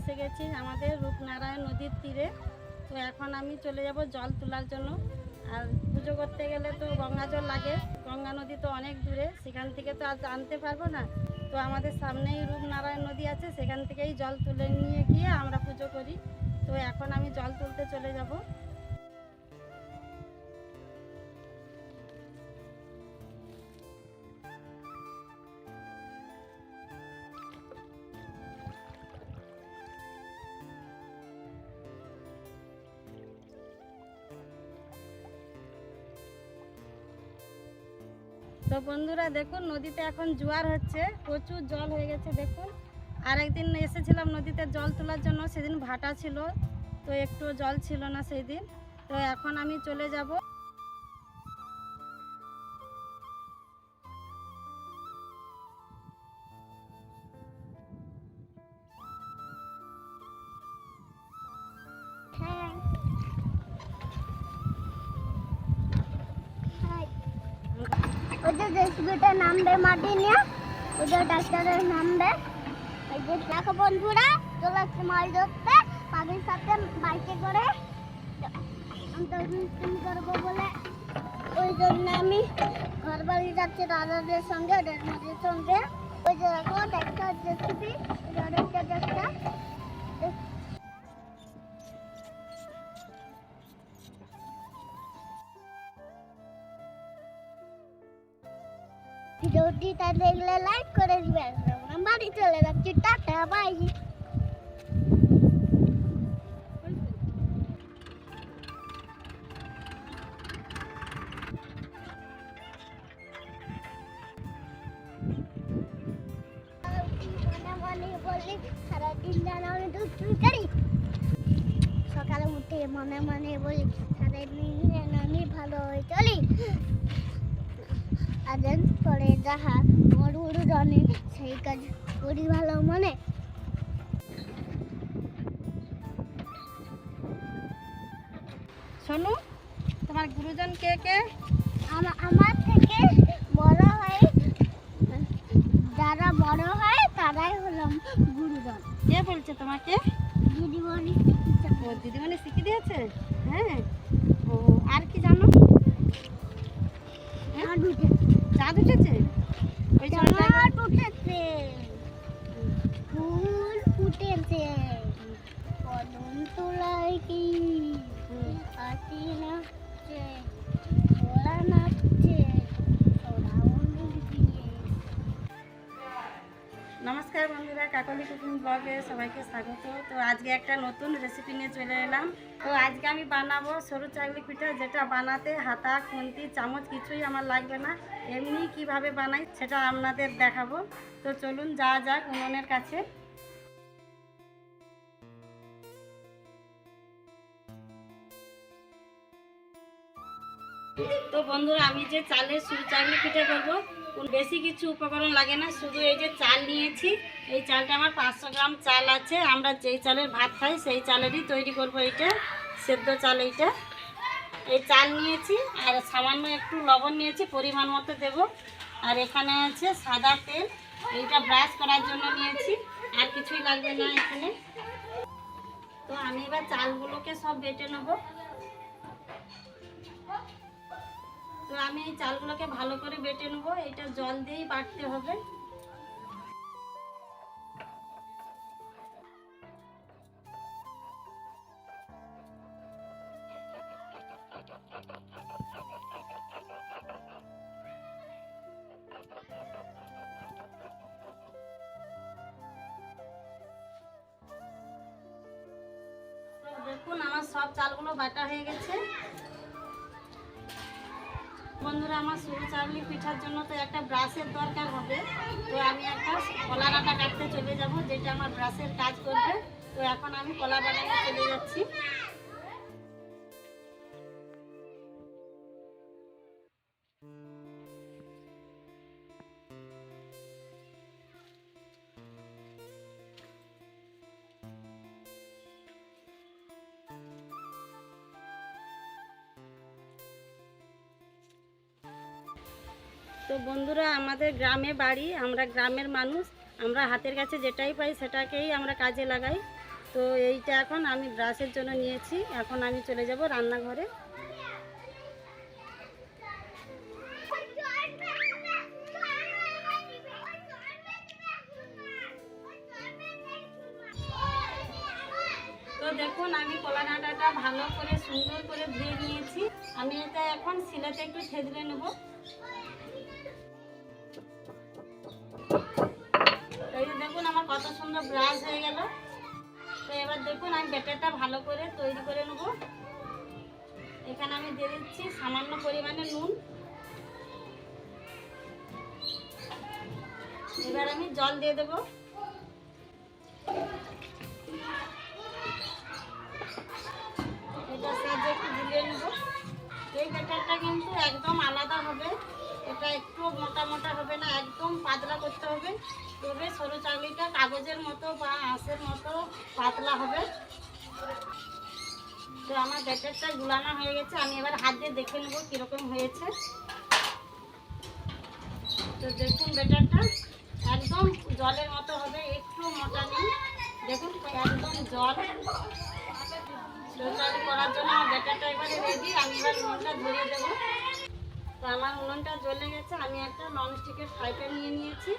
এসে গেছি আমাদের রূপনারায়ণ নদীর তীরে। তো এখন আমি চলে যাব জল তোলার জন্য। আর পুজো করতে গেলে তো গঙ্গা জল লাগে, গঙ্গা নদী তো অনেক দূরে, সেখান থেকে তো আজ আনতে পারবো না। তো আমাদের সামনেই রূপনারায়ণ নদী আছে, সেখান থেকেই জল তুলে নিয়ে গিয়ে আমরা পুজো করি। তো এখন আমি জল তুলতে চলে যাব। তো বন্ধুরা দেখুন, নদীতে এখন জোয়ার হচ্ছে, প্রচুর জল হয়ে গেছে দেখুন। আর একদিন এসেছিলাম নদীতে জল তোলার জন্য, সেদিন ভাটা ছিল, তো একটু জল ছিল না সেই দিন। তো এখন আমি চলে যাব। ওদের জেসিবিটা নামবে মাটি নিয়ে, ওদের ডাক্তারের নামবে। এই যে দেখো বন্ধুরা, চলে আসছে মাছ ধরতে পাখির সাথে বাইকে করে। তুমি করবো বলে ওই জন্য আমি ঘর বাড়ি যাচ্ছি দাদাদের সঙ্গে, ওদের মাঝের সঙ্গে। ওই যে দেখো ডাক্তার জেসিবি, ডাক্তার ভিডিওটা দেখলে লাইক করে দিবে। আমরা বাড়ি চলে যাচ্ছি, টাটা বাই। সারাদিন যেন আমি দুষ্টুমি করি, সকালে উঠে মনে মনে বলি সারাদিন যেন আমি ভালো হয়ে চলি। আদেন পরে যাহা মরুর জানে সেই কাজ করি ভালো মনে। শোনো, তোমার গুরুজন কে কে? আমার থেকে বড় হয়, যারা বড় হয় তারাই হলাম গুরুজন। কে বলছে তোমাকে? দিদিমণি। ও দিদিমণি শিখিয়ে দিয়েছে? হ্যাঁ। ও আর কি জানো? চাঁদ উঠেছে? ওই চাঁদ উঠেছে, ফুল ফুটেছে, কদম তোলায় কি হাসি নাচছে, ওরা নাচছে, ওরা মন্দির দিয়ে। নমস্কার বন্ধুরা, কাকলি কুকিং ব্লগে সবাইকে স্বাগত। তো আজকে একটা নতুন রেসিপি নিয়ে চলে এলাম। তো আজকে আমি বানাবো সরু চাকলি পিঠা, যেটা বানাতে হাতা খুন্তি চামচ কিছুই আমার লাগবে না। এমনি কিভাবে বানাই সেটা আপনাদের দেখাবো। তো চলুন যাওয়া যাক উনুনের কাছে। তো বন্ধুরা, আমি যে চালের সরু চাকলি পিঠা করবো, বেশি কিছু উপকরণ লাগে না, শুধু এই যে চাল নিয়েছি। এই চালটা আমার 500 গ্রাম চাল আছে। আমরা যেই চালের ভাত খাই সেই চালেরই তৈরি করব এইটা, সেদ্ধ চাল এইটা। এই চাল নিয়েছি আর সামান্য একটু লবণ নিয়েছি, পরিমাণ মতো দেব। আর এখানে আছে সাদা তেল, এইটা ব্রাশ করার জন্য নিয়েছি, আর কিছুই লাগবে না এখানে। তো আমি এবার চালগুলোকে সব বেটে নেব। তো আমি এই চালগুলোকে ভালো করে বেটে নেব, এটা জল দিয়েই বাটতে হবে। দেখুন আমার সব চালগুলো বাটা হয়ে গেছে। বন্ধুরা, আমার সরু চাকলি পিঠার জন্য তো একটা ব্রাশের দরকার হবে। তো আমি একটা কলা ডাঁটা কাটতে চলে যাব, যেটা আমার ব্রাশের কাজ করবে। তো এখন আমি কলা বাগানে চলে যাচ্ছি। তো বন্ধুরা, আমাদের গ্রামে বাড়ি, আমরা গ্রামের মানুষ, আমরা হাতের কাছে যেটাই পাই সেটাকেই আমরা কাজে লাগাই। তো এইটা এখন আমি ব্রাশের জন্য নিয়েছি। এখন আমি চলে যাব রান্নাঘরে। তো দেখুন আমি কলা ডাঁটাটা ভালো করে সুন্দর করে ধুয়ে নিয়েছি। আমি এটা এখন শিলাতে একটু থেতলে নেব। এই যে দেখুন আমার কত সুন্দর ব্রাশ হয়ে গেল। তো এবার দেখুন আমি ব্যাটারটা ভালো করে তৈরি করে নেব। এখানে আমি দিয়ে দিচ্ছি সামান্য পরিমাণে নুন। এবার আমি জল দিয়ে দেবো। এটার সাহায্যে একটু গুলিয়ে নেব। এই ব্যাটারটা কিন্তু একদম আলাদা হবে, এটা একটু মোটা মোটা হবে না, একদম পাতলা করতে হবে। তবে সরু চাউলিটা কাগজের মতো বা আঁশের মতো পাতলা হবে। তো আমার ব্যাটারটা গুলানো হয়ে গেছে। আমি এবার হাত দিয়ে দেখে নেব কীরকম হয়েছে। তো দেখুন ব্যাটারটা একদম জলের মতো হবে, একটু মোটা নেই। দেখুন একদম জল। সরু করার জন্য আমার ব্যাটারটা এবারে রেডি। আমি এবার উনুনটা ধরিয়ে দেবো। তো আমার উনুনটা জ্বলে গেছে। আমি একটা ননস্টিকের ফ্রাই প্যান নিয়ে নিয়েছি।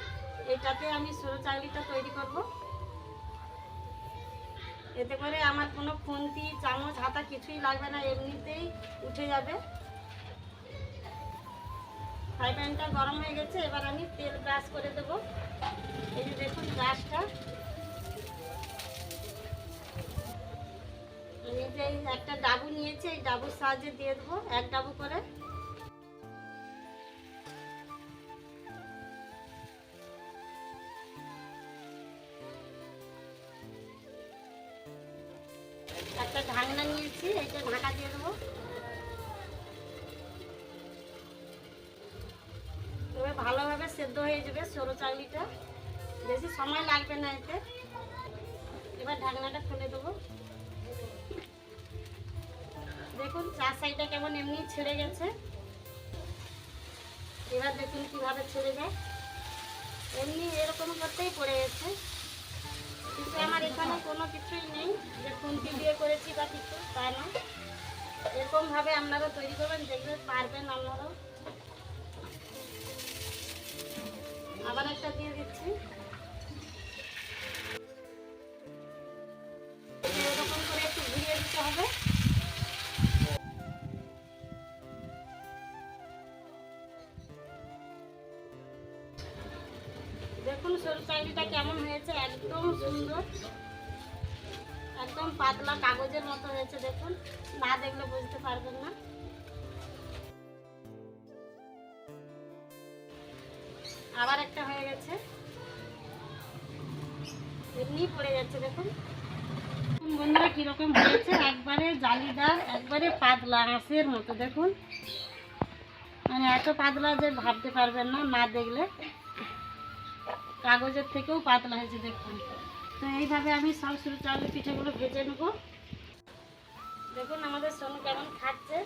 এটাতে আমি সরু চাউলিটা তৈরি করব। এতে করে আমার কোনো খুন্তি চামচ হাতা কিছুই লাগবে না, এমনিতেই উঠে যাবে। ফ্রাই প্যানটা গরম হয়ে গেছে। এবার আমি তেল ব্রাশ করে দেবো। এই যে দেখুন ব্রাশটা আমি যে একটা ডাবু নিয়েছি, এই ডাবুর সাহায্যে দিয়ে দেবো, এক ডাবু করে। একটা ঢাকনা নিয়েছি, এটা ঢাকা দিয়ে দেবো। তবে ভালোভাবে সেদ্ধ হয়ে যাবে সরু চাউলিটা, বেশি সময় লাগবে না এতে। এবার ঢাকনাটা খুলে দেবো। দেখুন চার সাইডটা কেমন এমনি ছেড়ে গেছে। এবার দেখুন কীভাবে ছেড়ে যায়। এমনি এরকম করতেই পড়ে গেছে, কিন্তু আমার এখানে কোনো কিছুই নেই যে খুন্তি দিয়ে করেছি বা কিছু, তা না। এরকমভাবে আপনারাও তৈরি করবেন, দেখবেন পারবেন আপনারাও। আবার একটা দিয়ে দিচ্ছি। এরকম করে একটু ঘুরিয়ে দিতে হবে। দেখুন সরু চাউলিটা কেমন হয়েছে, একদম সুন্দর, একদম পাতলা কাগজের মতো হয়েছে। দেখুন না দেখলে বুঝতে পারবেন না। আবার একটা হয়ে গেছে, এমনি পড়ে যাচ্ছে। দেখুন বন্ধুরা কিরকম হয়েছে, একবারে জালিদার, একবারে পাতলা আঁশের মতো। দেখুন মানে এত পাতলা যে ভাবতে পারবেন না, না দেখলে। কাগজের থেকেও পাতলা হয়েছে দেখুন। তো এইভাবে আমি সব সরু চাউলের পিঠেগুলো ভেজে নেব। দেখুন আমাদের সোনু কেমন খাচ্ছে,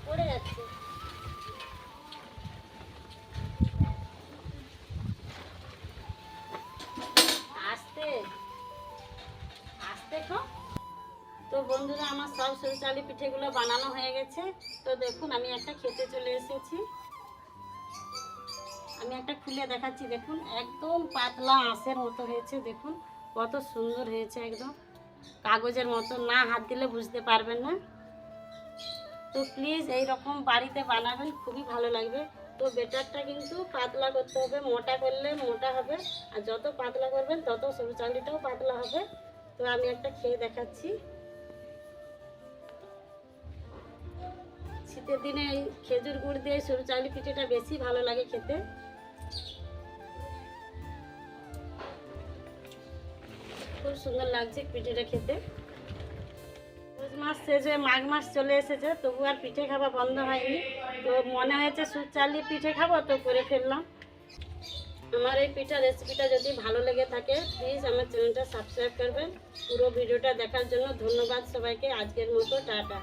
পড়ে যাচ্ছে। আস্তে আস্তে তো। তো বন্ধুরা আমার সব সরু চাউলের পিঠেগুলো বানানো হয়ে গেছে। তো দেখুন আমি একটা খেতে চলে এসেছি। আমি একটা খুলে দেখাচ্ছি। দেখুন একদম পাতলা আঁশের মতো হয়েছে। দেখুন কত সুন্দর হয়েছে, একদম কাগজের মতো, না হাত দিলে বুঝতে পারবেন না। তো প্লিজ এই রকম বাড়িতে বানাবেন, খুবই ভালো লাগবে। তো বেটারটা কিন্তু পাতলা করতে হবে, মোটা করলে মোটা হবে, আর যত পাতলা করবেন তত সরু চাউলিটাও পাতলা হবে। তো আমি একটা খেয়ে দেখাচ্ছি। শীতের দিনে এই খেজুর গুড় দিয়ে সরু চাউলি পিঠেটা বেশি ভালো লাগে খেতে। খুব সুন্দর লাগছে পিঠেটা খেতে। পৌষ মাস শেষ হয়ে মাঘ মাস চলে এসেছে, তবু আর পিঠে খাওয়া বন্ধ হয়নি। তো মনে হয়েছে সুজি চালিয়ে পিঠে খাবো, তো করে ফেললাম। আমার এই পিঠা রেসিপিটা যদি ভালো লেগে থাকে প্লিজ আমার চ্যানেলটা সাবস্ক্রাইব করবেন। পুরো ভিডিওটা দেখার জন্য ধন্যবাদ সবাইকে। আজকের মতো টাটা।